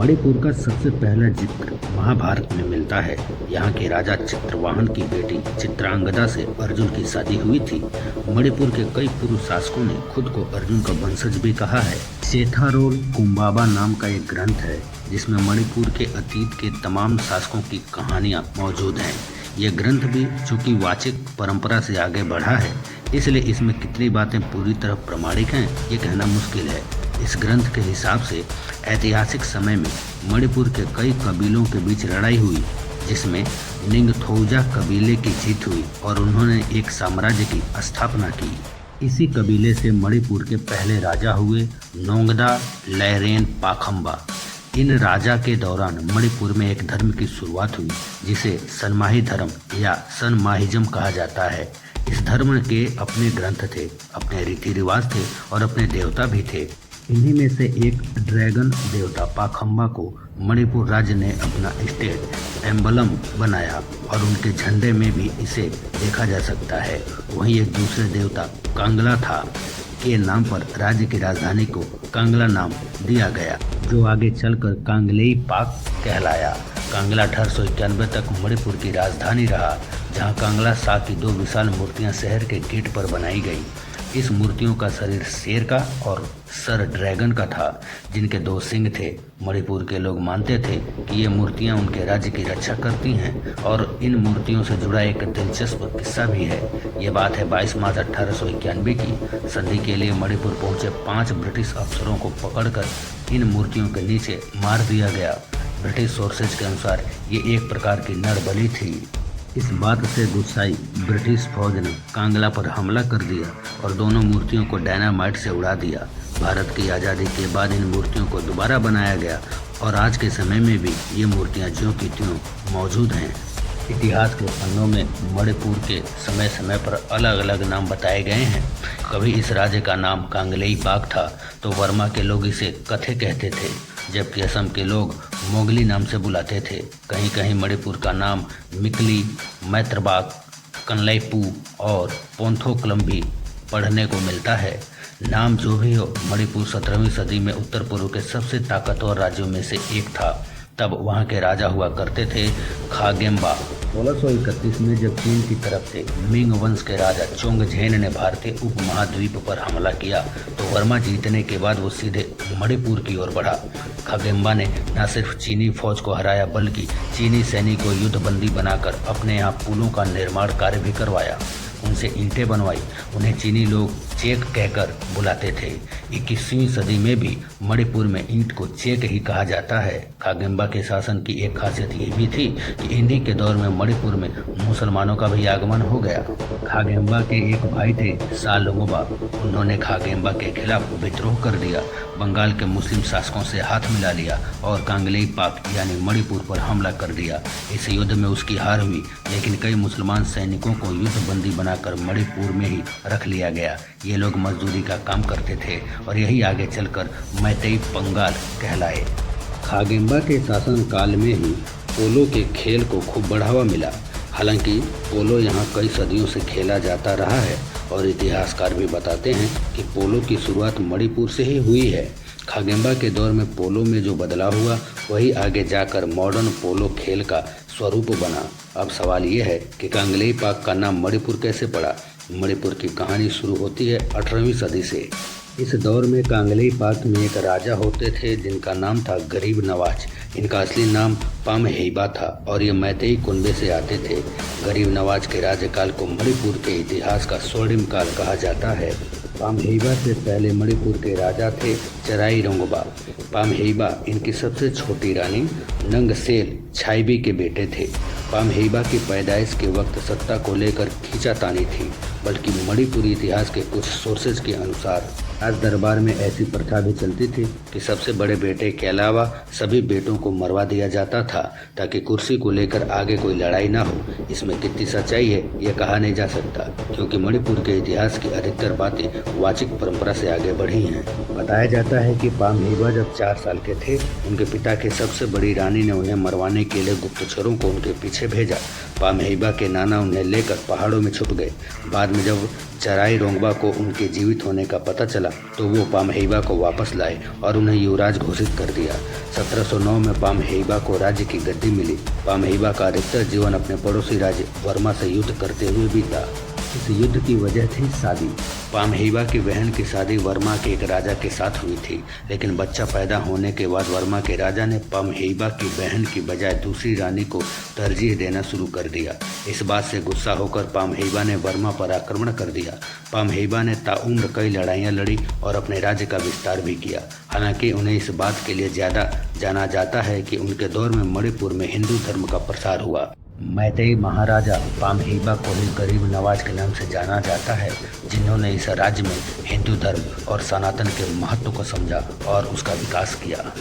मणिपुर का सबसे पहला जिक्र महाभारत में मिलता है। यहाँ के राजा चित्रवाहन की बेटी चित्रांगदा से अर्जुन की शादी हुई थी। मणिपुर के कई पूर्व शासकों ने खुद को अर्जुन का वंशज भी कहा है। सेथारोल कुम्बाबा नाम का एक ग्रंथ है जिसमें मणिपुर के अतीत के तमाम शासकों की कहानियाँ मौजूद हैं। ये ग्रंथ भी चूंकि वाचिक परंपरा से आगे बढ़ा है, इसलिए इसमें कितनी बातें पूरी तरह प्रामाणिक हैं ये कहना मुश्किल है। इस ग्रंथ के हिसाब से ऐतिहासिक समय में मणिपुर के कई कबीलों के बीच लड़ाई हुई, जिसमें निंगथौजा कबीले की जीत हुई और उन्होंने एक साम्राज्य की स्थापना की। इसी कबीले से मणिपुर के पहले राजा हुए नोंगदा लैरेन पाखंबा। इन राजा के दौरान मणिपुर में एक धर्म की शुरुआत हुई जिसे सनमाही धर्म या सनमाहिज्म कहा जाता है। इस धर्म के अपने ग्रंथ थे, अपने रीति रिवाज थे और अपने देवता भी थे। इन्हीं में से एक ड्रैगन देवता पाखंबा को मणिपुर राज्य ने अपना स्टेट एम्बलम बनाया और उनके झंडे में भी इसे देखा जा सकता है। वहीं एक दूसरे देवता कांगला था के नाम पर राज्य की राजधानी को कांगला नाम दिया गया, जो आगे चलकर कांगलेई पाक कहलाया। कांगला 1891 तक मणिपुर की राजधानी रहा, जहां कांगला सा की दो विशाल मूर्तियां शहर के गेट पर बनाई गई। इस मूर्तियों का शरीर शेर का और सर ड्रैगन का था, जिनके दो सिंग थे। मणिपुर के लोग मानते थे कि ये मूर्तियां उनके राज्य की रक्षा करती हैं और इन मूर्तियों से जुड़ा एक दिलचस्प किस्सा भी है। ये बात है 22 मार्च 1891 की। संधि के लिए मणिपुर पहुंचे 5 ब्रिटिश अफसरों को पकड़कर इन मूर्तियों के नीचे मार दिया गया। ब्रिटिश सोर्सेज के अनुसार ये एक प्रकार की नरबलि थी। इस बात से गुस्साई ब्रिटिश फौज ने कांगला पर हमला कर दिया और दोनों मूर्तियों को डायनामाइट से उड़ा दिया। भारत की आज़ादी के बाद इन मूर्तियों को दोबारा बनाया गया और आज के समय में भी ये मूर्तियां ज्यों की त्यों मौजूद हैं। इतिहास के पन्नों में मणिपुर के समय समय पर अलग अलग नाम बताए गए हैं। कभी इस राज्य का नाम कांगलेई पाक था तो वर्मा के लोग इसे कथे कहते थे, जबकि असम के लोग मोगली नाम से बुलाते थे। कहीं कहीं मणिपुर का नाम मिकली, मैत्रबाक, कनलैपू और पोंथोक्लम भी पढ़ने को मिलता है। नाम जो भी हो, मणिपुर 17वीं सदी में उत्तर पूर्व के सबसे ताकतवर राज्यों में से एक था। तब वहाँ के राजा हुआ करते थे खागेम्बा। 1631 में जब चीन की तरफ से मिंग वंश के राजा चोंगझेन ने भारतीय उपमहाद्वीप पर हमला किया तो वर्मा जीतने के बाद वो सीधे मणिपुर की ओर बढ़ा। खागेम्बा ने न सिर्फ चीनी फौज को हराया बल्कि चीनी सैनिक को युद्धबंदी बनाकर अपने यहाँ पुलों का निर्माण कार्य भी करवाया, उनसे ईंटें बनवाई। उन्हें चीनी लोग चेक कहकर बुलाते थे। 21वीं सदी में भी मणिपुर में ईंट को चेक ही कहा जाता है। खागेम्बा के शासन की एक खासियत ये भी थी कि इन्हीं के दौर में मणिपुर में मुसलमानों का भी आगमन हो गया। खागेम्बा के एक भाई थे सालुंगबा। उन्होंने खागेम्बा के खिलाफ विद्रोह कर दिया, बंगाल के मुस्लिम शासकों से हाथ मिला लिया और कांगलेई पाक यानी मणिपुर पर हमला कर दिया। इस युद्ध में उसकी हार हुई, लेकिन कई मुसलमान सैनिकों को युद्धबंदी बनाकर मणिपुर में ही रख लिया गया। ये लोग मजदूरी का काम करते थे और यही आगे चलकर मैतेई पंगाल कहलाए। खागेम्बा के शासन काल में ही पोलो के खेल को खूब बढ़ावा मिला। हालांकि पोलो यहाँ कई सदियों से खेला जाता रहा है और इतिहासकार भी बताते हैं कि पोलो की शुरुआत मणिपुर से ही हुई है। खागेम्बा के दौर में पोलो में जो बदलाव हुआ वही आगे जाकर मॉडर्न पोलो खेल का स्वरूप बना। अब सवाल ये है कि कांगलेई पाक का नाम मणिपुर कैसे पड़ा। मणिपुर की कहानी शुरू होती है 18वीं सदी से। इस दौर में कांगलेई पाक में एक राजा होते थे जिनका नाम था गरीब नवाज। इनका असली नाम पामहेइबा था और ये मैतेई कुनबे से आते थे। गरीब नवाज के राज्यकाल को मणिपुर के इतिहास का स्वर्णिम काल कहा जाता है। पामहेइबा से पहले मणिपुर के राजा थे चराईरोंगबा। पामहेइबा इनकी सबसे छोटी रानी नंगसेल छाइबी के बेटे थे। पामहेइबा की पैदाइश के वक्त सत्ता को लेकर खींचातानी थी, बल्कि मणिपुरी इतिहास के कुछ सोर्सेज के अनुसार राज दरबार में ऐसी प्रथा भी चलती थी कि सबसे बड़े बेटे के अलावा सभी बेटों को मरवा दिया जाता था ताकि कुर्सी को लेकर आगे कोई लड़ाई ना हो। इसमें कितनी सच्चाई है ये कहा नहीं जा सकता, क्योंकि मणिपुर के इतिहास की अधिकतर बातें वाचिक परंपरा से आगे बढ़ी हैं। बताया जाता है कि पामहेइबा जब 4 साल के थे, उनके पिता की सबसे बड़ी रानी ने उन्हें मरवाने के लिए गुप्तचरों को उनके पीछे भेजा। पामहेइबा के नाना उन्हें लेकर पहाड़ों में छुप गए। बाद में जब चराई रोंगबा को उनके जीवित होने का पता चला तो वो पामहेइबा को वापस लाए और उन्हें युवराज घोषित कर दिया। 1709 में पामहेइबा को राज्य की गद्दी मिली। पामहेइबा का अधिकतर जीवन अपने पड़ोसी राज्य वर्मा से युद्ध करते हुए बीता। इस युद्ध की वजह थी शादी। पामहेइबा की बहन की शादी वर्मा के एक राजा के साथ हुई थी, लेकिन बच्चा पैदा होने के बाद वर्मा के राजा ने पामहेइबा की बहन की बजाय दूसरी रानी को तरजीह देना शुरू कर दिया। इस बात से गुस्सा होकर पामहेइबा ने वर्मा पर आक्रमण कर दिया। पामहेइबा ने ताउम्र कई लड़ाइयाँ लड़ी और अपने राज्य का विस्तार भी किया। हालांकि उन्हें इस बात के लिए ज़्यादा जाना जाता है कि उनके दौर में मणिपुर में हिंदू धर्म का प्रसार हुआ। मैतेई महाराजा पामहेइबा को ही गरीब नवाज के नाम से जाना जाता है, जिन्होंने इस राज्य में हिंदू धर्म और सनातन के महत्व को समझा और उसका विकास किया।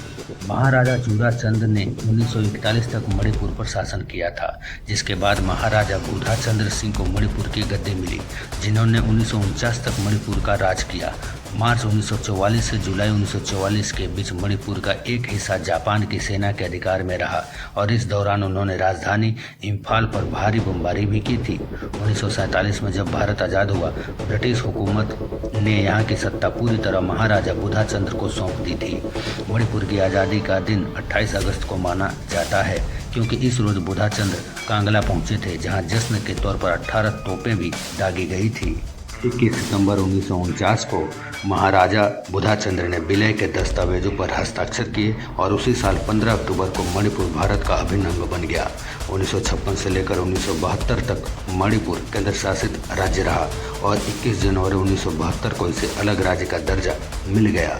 महाराजा चूड़ाचंद ने 1941 तक मणिपुर पर शासन किया था, जिसके बाद महाराजा बुधाचंद्र सिंह को मणिपुर की गद्दी मिली, जिन्होंने 1949 तक मणिपुर का राज किया। मार्च 1944 से जुलाई 1944 के बीच मणिपुर का एक हिस्सा जापान की सेना के अधिकार में रहा और इस दौरान उन्होंने राजधानी इम्फाल पर भारी बमबारी भी की थी। 1947 में जब भारत आज़ाद हुआ, ब्रिटिश हुकूमत ने यहाँ की सत्ता पूरी तरह महाराजा बुधाचंद्र को सौंप दी थी। मणिपुर की आज़ादी का दिन 28 अगस्त को माना जाता है, क्योंकि इस रोज़ बुधाचंद्र कांगला पहुँचे थे, जहाँ जश्न के तौर पर 18 तोपें भी दागी गई थी। 21 सितंबर 1949 को महाराजा बुधाचंद्र ने विलय के दस्तावेजों पर हस्ताक्षर किए और उसी साल 15 अक्टूबर को मणिपुर भारत का अभिन्न अंग बन गया। 1956 से लेकर 1972 तक मणिपुर केंद्र शासित राज्य रहा और 21 जनवरी 1972 को इसे अलग राज्य का दर्जा मिल गया।